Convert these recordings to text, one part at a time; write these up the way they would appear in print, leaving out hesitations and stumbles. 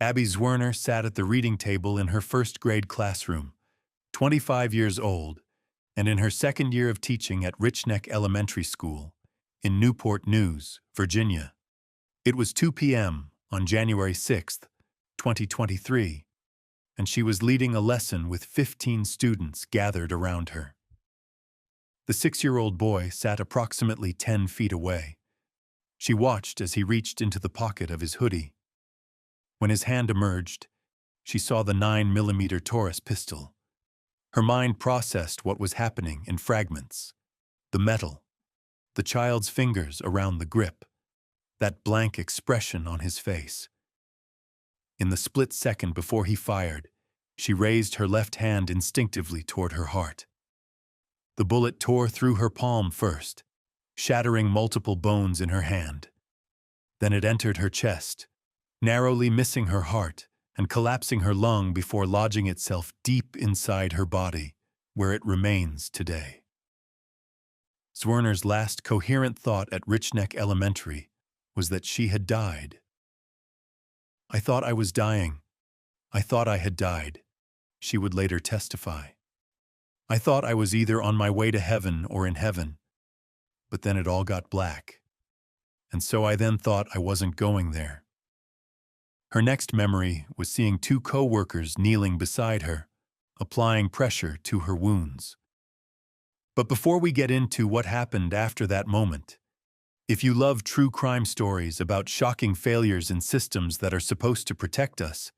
Abby Zwerner sat at the reading table in her first-grade classroom, 25 years old, and in her second year of teaching at Richneck Elementary School in Newport News, Virginia. It was 2 p.m. on January 6, 2023, and she was leading a lesson with 15 students gathered around her. The 6-year-old boy sat approximately 10 feet away. She watched as he reached into the pocket of his hoodie. When his hand emerged, she saw the 9mm Taurus pistol. Her mind processed what was happening in fragments. The metal, the child's fingers around the grip, that blank expression on his face. In the split second before he fired, she raised her left hand instinctively toward her heart. The bullet tore through her palm first, shattering multiple bones in her hand. Then it entered her chest, narrowly missing her heart and collapsing her lung before lodging itself deep inside her body, where it remains today. Zwerner's last coherent thought at Richneck Elementary was that she had died. "I thought I was dying. I thought I had died," she would later testify. "I thought I was either on my way to heaven or in heaven, but then it all got black. And so I then thought I wasn't going there." Her next memory was seeing 2 co-workers kneeling beside her, applying pressure to her wounds. But before we get into what happened after that moment, if you love true crime stories about shocking failures in systems that are supposed to protect us,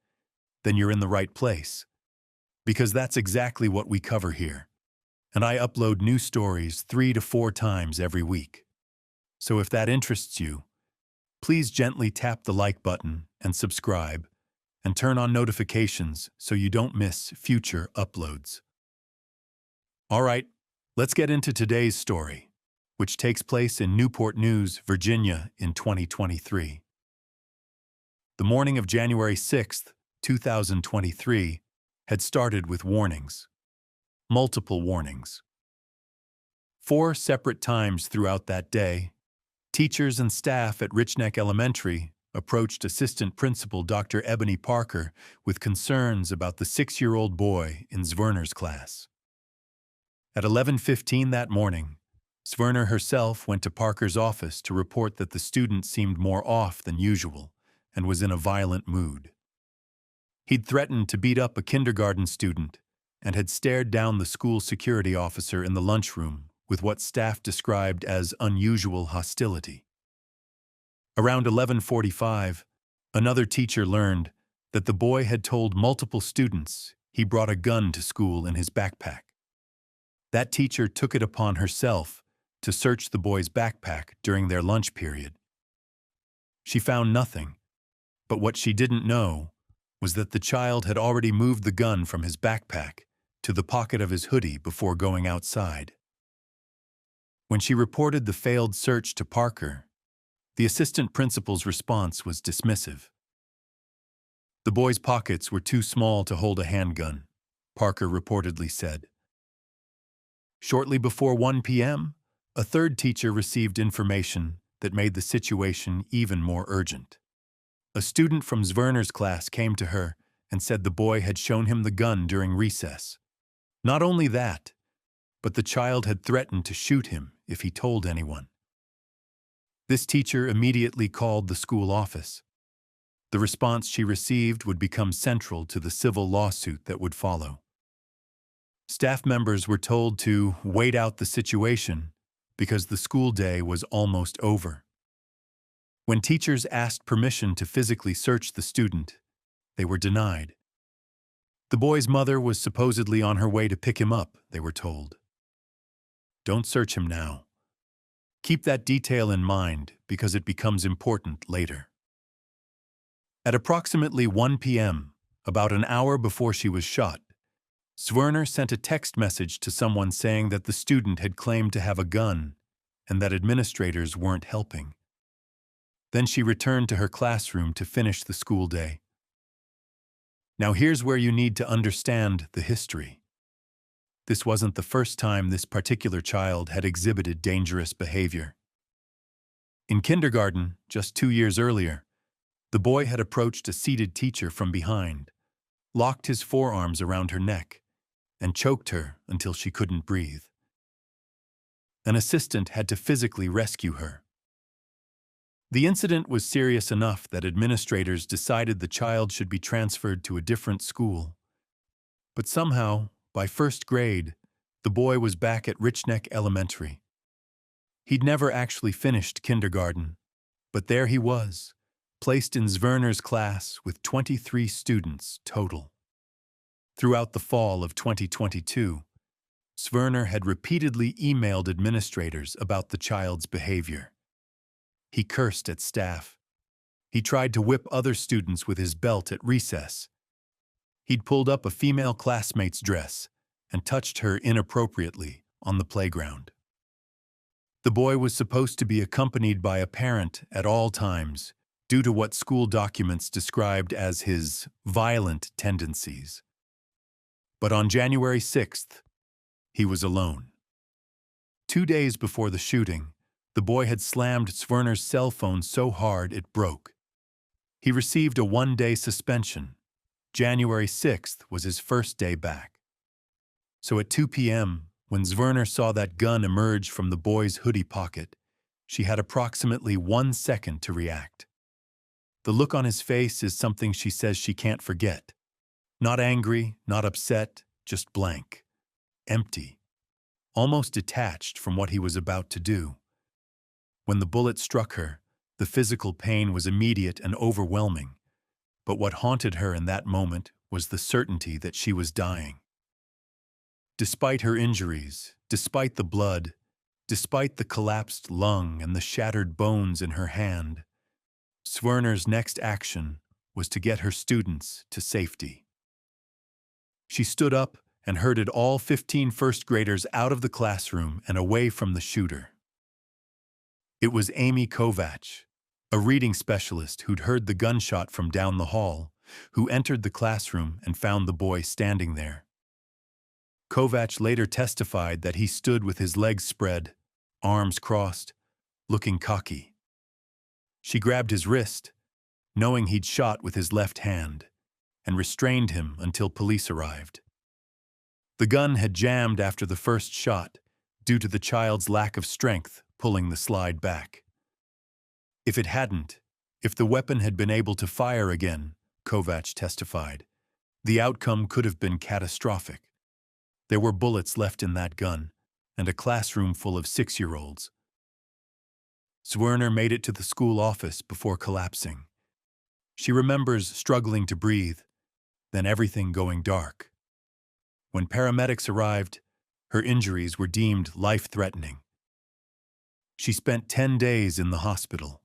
then you're in the right place. Because that's exactly what we cover here. And I upload new stories 3 to 4 times every week. So if that interests you, please gently tap the like button and subscribe, and turn on notifications so you don't miss future uploads. All right, let's get into today's story, which takes place in Newport News, Virginia in 2023. The morning of January 6, 2023, had started with warnings. Multiple warnings. 4 separate times throughout that day, teachers and staff at Richneck Elementary approached Assistant Principal Dr. Ebony Parker with concerns about the 6-year-old boy in Zwerner's class. At 11:15 that morning, Zwerner herself went to Parker's office to report that the student seemed more off than usual and was in a violent mood. He'd threatened to beat up a kindergarten student and had stared down the school security officer in the lunchroom with what staff described as unusual hostility. Around 11:45, another teacher learned that the boy had told multiple students he brought a gun to school in his backpack. That teacher took it upon herself to search the boy's backpack during their lunch period. She found nothing, but what she didn't know was that the child had already moved the gun from his backpack to the pocket of his hoodie before going outside. When she reported the failed search to Parker, the assistant principal's response was dismissive. "The boy's pockets were too small to hold a handgun," Parker reportedly said. Shortly before 1 p.m., a third teacher received information that made the situation even more urgent. A student from Zwerner's class came to her and said the boy had shown him the gun during recess. Not only that, but the child had threatened to shoot him if he told anyone. This teacher immediately called the school office. The response she received would become central to the civil lawsuit that would follow. Staff members were told to wait out the situation because the school day was almost over. When teachers asked permission to physically search the student, they were denied. The boy's mother was supposedly on her way to pick him up, they were told. "Don't search him now. Keep that detail in mind because it becomes important later." At approximately 1 p.m., about an hour before she was shot, Zwerner sent a text message to someone saying that the student had claimed to have a gun and that administrators weren't helping. Then she returned to her classroom to finish the school day. Now here's where you need to understand the history. This wasn't the first time this particular child had exhibited dangerous behavior. In kindergarten, just 2 years earlier, The boy had approached a seated teacher from behind, locked his forearms around her neck, and choked her until she couldn't breathe. An assistant had to physically rescue her. The incident was serious enough that administrators decided the child should be transferred to a different school. But somehow, by first grade, the boy was back at Richneck Elementary. He'd never actually finished kindergarten, but there he was, placed in Zwerner's class with 23 students total. Throughout the fall of 2022, Zwerner had repeatedly emailed administrators about the child's behavior. He cursed at staff. He tried to whip other students with his belt at recess. He'd pulled up a female classmate's dress and touched her inappropriately on the playground. The boy was supposed to be accompanied by a parent at all times due to what school documents described as his violent tendencies. But on January 6th, he was alone. 2 days before the shooting, the boy had slammed Zwerner's cell phone so hard it broke. He received a 1-day suspension. January 6th was his first day back. So at 2 p.m., when Zwerner saw that gun emerge from the boy's hoodie pocket, she had approximately 1 second to react. The look on his face is something she says she can't forget. Not angry, not upset, just blank. Empty. Almost detached from what he was about to do. When the bullet struck her, the physical pain was immediate and overwhelming. But what haunted her in that moment was the certainty that she was dying. Despite her injuries, despite the blood, despite the collapsed lung and the shattered bones in her hand, Zwerner's next action was to get her students to safety. She stood up and herded all 15 first graders out of the classroom and away from the shooter. It was Amy Kovach, a reading specialist who'd heard the gunshot from down the hall, who entered the classroom and found the boy standing there. Kovach later testified that he stood with his legs spread, arms crossed, looking cocky. She grabbed his wrist, knowing he'd shot with his left hand, and restrained him until police arrived. The gun had jammed after the first shot, due to the child's lack of strength pulling the slide back. If it hadn't, if the weapon had been able to fire again, Kovach testified, the outcome could have been catastrophic. There were bullets left in that gun, and a classroom full of 6-year-olds. Zwerner made it to the school office before collapsing. She remembers struggling to breathe, then everything going dark. When paramedics arrived, her injuries were deemed life-threatening. She spent 10 days in the hospital.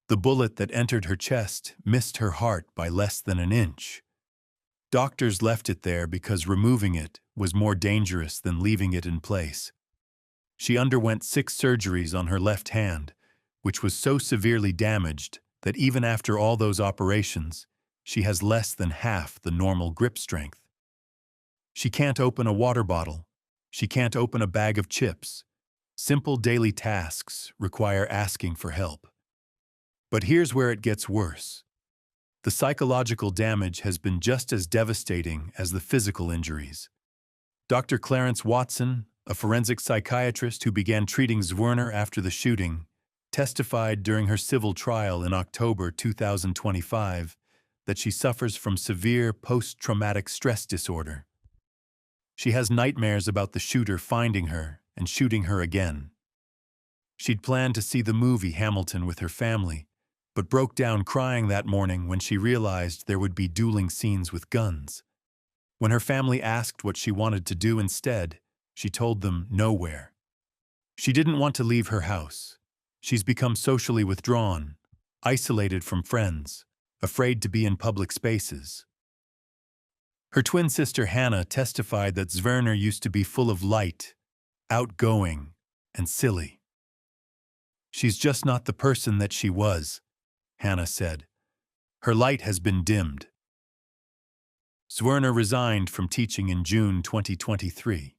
The bullet that entered her chest missed her heart by less than an inch. Doctors left it there because removing it was more dangerous than leaving it in place. She underwent 6 surgeries on her left hand, which was so severely damaged that even after all those operations, she has less than half the normal grip strength. She can't open a water bottle. She can't open a bag of chips. Simple daily tasks require asking for help. But here's where it gets worse. The psychological damage has been just as devastating as the physical injuries. Dr. Clarence Watson, a forensic psychiatrist who began treating Zwerner after the shooting, testified during her civil trial in October 2025 that she suffers from severe post-traumatic stress disorder. She has nightmares about the shooter finding her and shooting her again. She'd planned to see the movie Hamilton with her family, but broke down crying that morning when she realized there would be dueling scenes with guns. When her family asked what she wanted to do instead, she told them nowhere. She didn't want to leave her house. She's become socially withdrawn, isolated from friends, afraid to be in public spaces. Her twin sister Hannah testified that Zwerner used to be full of light, outgoing, and silly. She's just not the person that she was, Hannah said. Her light has been dimmed. Zwerner resigned from teaching in June 2023.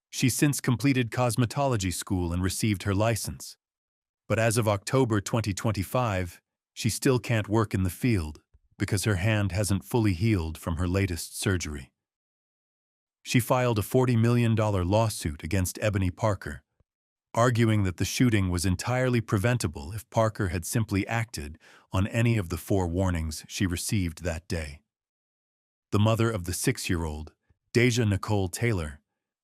She's since completed cosmetology school and received her license. But as of October 2025, She still can't work in the field because her hand hasn't fully healed from her latest surgery. She filed a $40 million lawsuit against Ebony Parker, arguing that the shooting was entirely preventable if Parker had simply acted on any of the 4 warnings she received that day. The mother of the 6-year-old, Deja Nicole Taylor,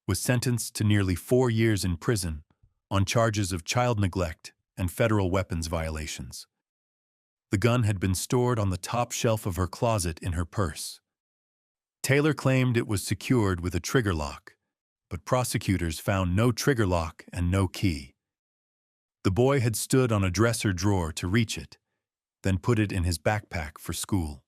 was sentenced to nearly 4 years in prison on charges of child neglect and federal weapons violations. The gun had been stored on the top shelf of her closet in her purse. Taylor claimed it was secured with a trigger lock, but prosecutors found no trigger lock and no key. The boy had stood on a dresser drawer to reach it, then put it in his backpack for school.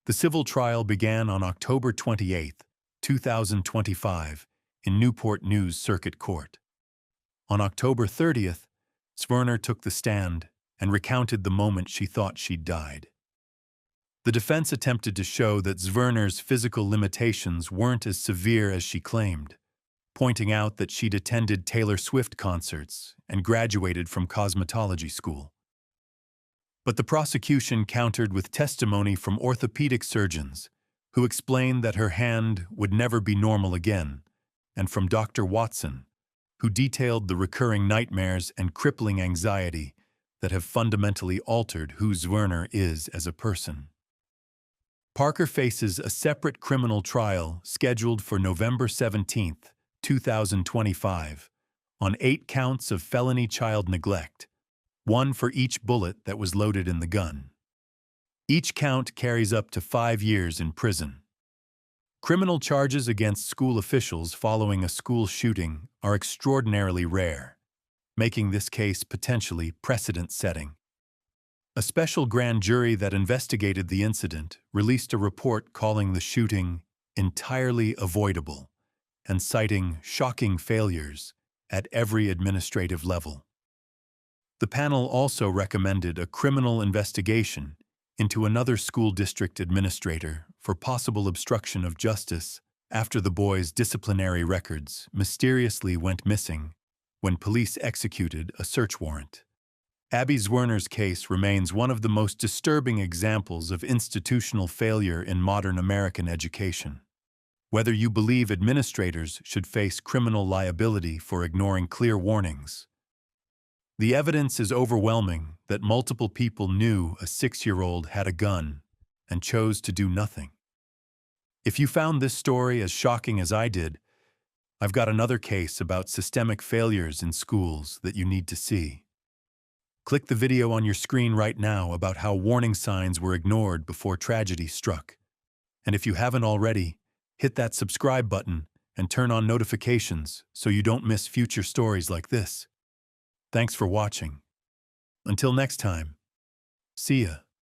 The civil trial began on October 28, 2025, in Newport News Circuit Court. On October 30th, Zwerner took the stand and recounted the moment she thought she'd died. The defense attempted to show that Zwerner's physical limitations weren't as severe as she claimed, pointing out that she'd attended Taylor Swift concerts and graduated from cosmetology school. But the prosecution countered with testimony from orthopedic surgeons who explained that her hand would never be normal again, and from Dr. Watson, who detailed the recurring nightmares and crippling anxiety that have fundamentally altered who Zwerner is as a person. Parker faces a separate criminal trial scheduled for November 17, 2025, on 8 counts of felony child neglect, 1 for each bullet that was loaded in the gun. Each count carries up to 5 years in prison. Criminal charges against school officials following a school shooting are extraordinarily rare, making this case potentially precedent-setting. A special grand jury that investigated the incident released a report calling the shooting entirely avoidable and citing shocking failures at every administrative level. The panel also recommended a criminal investigation into another school district administrator for possible obstruction of justice after the boy's disciplinary records mysteriously went missing when police executed a search warrant. Abby Zwerner's case remains one of the most disturbing examples of institutional failure in modern American education. Whether you believe administrators should face criminal liability for ignoring clear warnings, the evidence is overwhelming that multiple people knew a 6-year-old had a gun and chose to do nothing. If you found this story as shocking as I did, I've got another case about systemic failures in schools that you need to see. Click the video on your screen right now about how warning signs were ignored before tragedy struck. And if you haven't already, hit that subscribe button and turn on notifications so you don't miss future stories like this. Thanks for watching. Until next time, see ya.